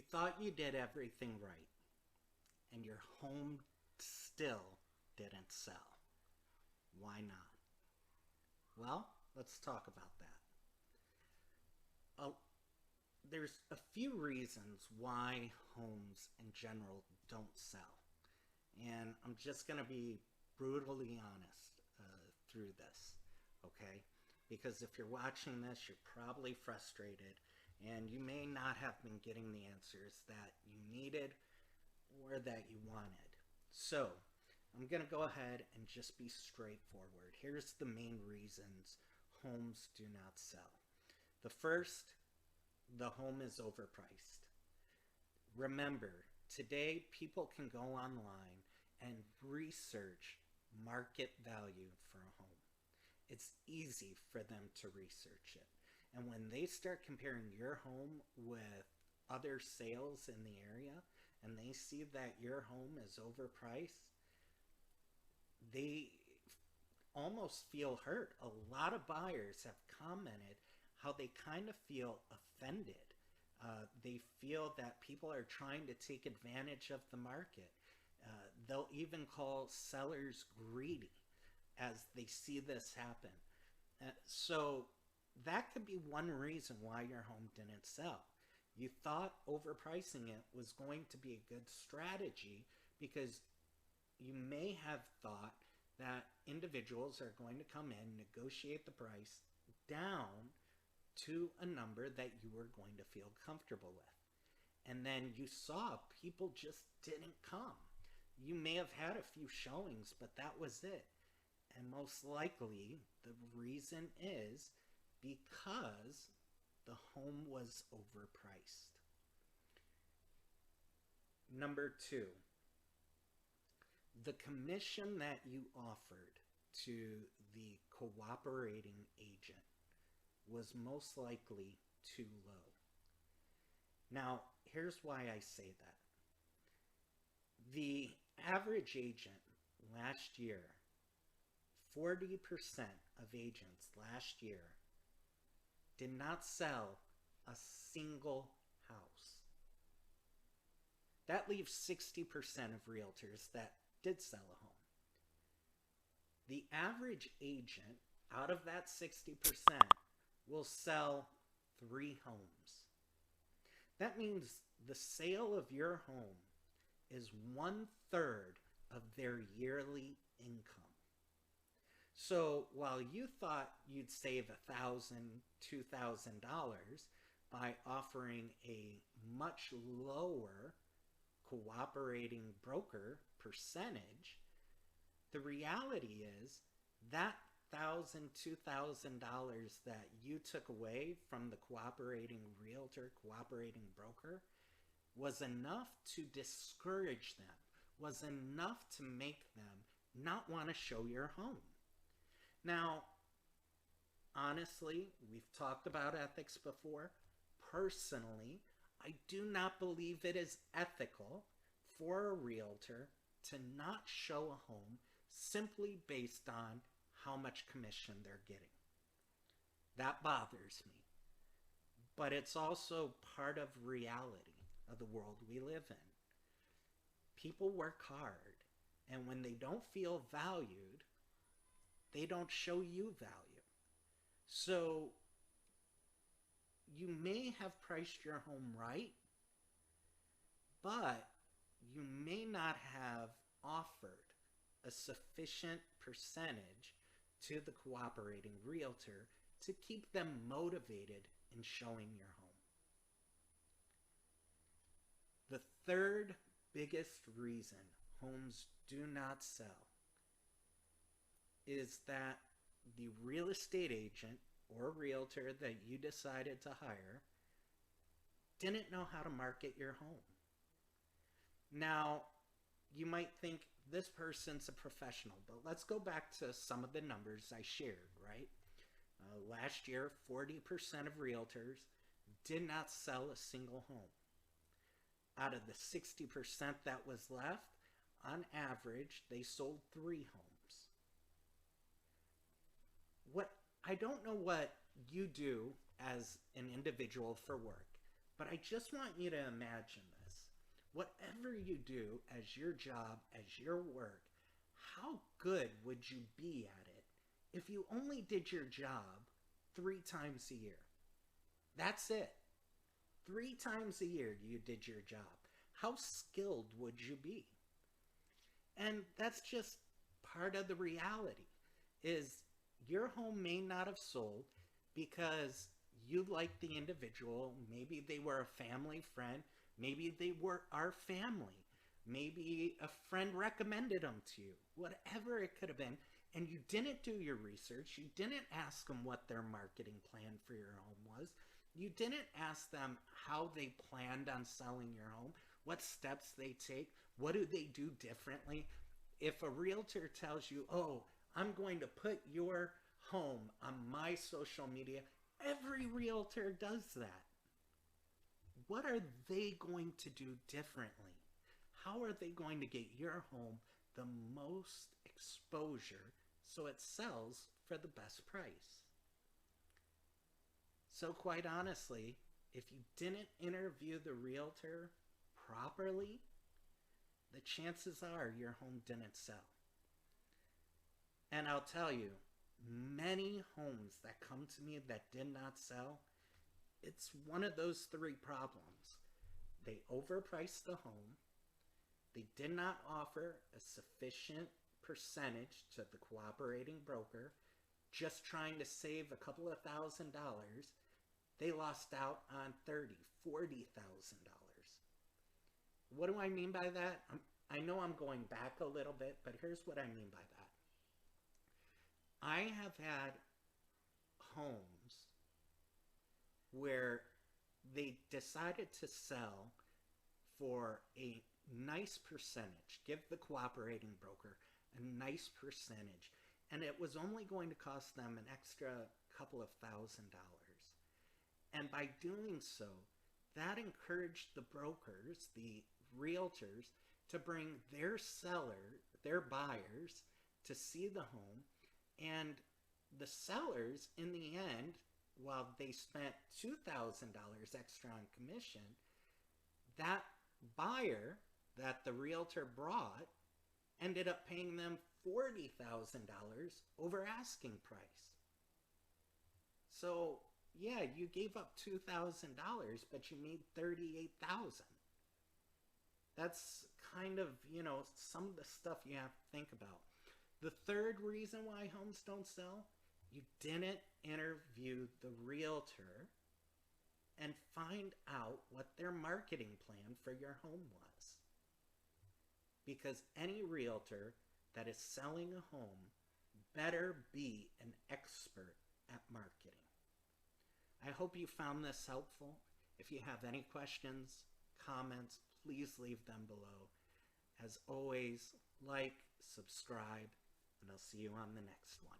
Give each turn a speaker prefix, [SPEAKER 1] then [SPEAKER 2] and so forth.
[SPEAKER 1] You thought you did everything right, and your home still didn't sell. Why not? Well, let's talk about that. Uh, there's a few reasons why homes in general don't sell. And I'm just going to be brutally honest through this, okay? Because if you're watching this, you're probably frustrated and you may not have been getting the answers that you needed or that you wanted. So, I'm going to go ahead and just be straightforward. Here's the main reasons homes do not sell. The first, the home is overpriced. Remember, today people can go online and research market value for a home. It's easy for them to research it. And when they start comparing your home with other sales in the area and they see that your home is overpriced, they almost feel hurt. A lot of buyers have commented how they kind of feel offended. They feel that people are trying to take advantage of the market. They'll even call sellers greedy as they see this happen. So that could be one reason why your home didn't sell. You thought overpricing it was going to be a good strategy because you may have thought that individuals are going to come in, negotiate the price down to a number that you were going to feel comfortable with. And then you saw people just didn't come. You may have had a few showings, but that was it. And most likely the reason is because the home was overpriced. Number two, the commission that you offered to the cooperating agent was most likely too low. Now, here's why I say that. The average agent last year, 40% of agents last year did not sell a single house. That leaves 60% of realtors that did sell a home. The average agent out of that 60% will sell 3 homes. That means the sale of your home is 1/3 of their yearly income. So while you thought you'd save $1,000, $2,000 by offering a much lower cooperating broker percentage, the reality is that $1,000, $2,000 that you took away from the cooperating realtor, cooperating broker, was enough to discourage them, was enough to make them not want to show your home. Now, honestly, we've talked about ethics before. Personally, I do not believe it is ethical for a realtor to not show a home simply based on how much commission they're getting. That bothers me. But it's also part of reality of the world we live in. People work hard, and when they don't feel valued, they don't show you value. So you may have priced your home right, but you may not have offered a sufficient percentage to the cooperating realtor to keep them motivated in showing your home. The third biggest reason homes do not sell is that the real estate agent or realtor that you decided to hire didn't know how to market your home. Now, you might think this person's a professional, but let's go back to some of the numbers I shared, right? Last year, 40% of realtors did not sell a single home. Out of the 60% that was left, on average, they sold 3 homes. I don't know what you do as an individual for work, But I just want you to imagine this. Whatever you do as your job, as your work, how good would you be at it if you only did your job 3 times a year? That's it. 3 times a year you did your job. How skilled would you be? And that's just part of the reality is your home may not have sold because you liked the individual. Maybe they were a family friend. Maybe they were our family. Maybe a friend recommended them to you. Whatever it could have been. And you didn't do your research. You didn't ask them what their marketing plan for your home was. You didn't ask them how they planned on selling your home, what steps they take, what do they do differently. If a realtor tells you, oh, I'm going to put your home on my social media, every realtor does that. What are they going to do differently? How are they going to get your home the most exposure so it sells for the best price? So quite honestly, if you didn't interview the realtor properly, the chances are your home didn't sell. And I'll tell you, many homes that come to me that did not sell, it's one of those 3 problems. They overpriced the home. They did not offer a sufficient percentage to the cooperating broker, just trying to save a couple of $1,000. They lost out on $30,000, $40,000. What do I mean by that? I know I'm going back a little bit, but here's what I mean by that. I have had homes where they decided to sell for a nice percentage, give the cooperating broker a nice percentage, and it was only going to cost them an extra couple of $1,000. And by doing so, that encouraged the brokers, the realtors, to bring their their buyers, to see the home. And the sellers, in the end, while they spent $2,000 extra on commission, that buyer that the realtor brought ended up paying them $40,000 over asking price. So yeah, you gave up $2,000, but you made $38,000. That's kind of, some of the stuff you have to think about. The third reason why homes don't sell, you didn't interview the realtor and find out what their marketing plan for your home was. Because any realtor that is selling a home better be an expert at marketing. I hope you found this helpful. If you have any questions, comments, please leave them below. As always, like, subscribe, and I'll see you on the next one.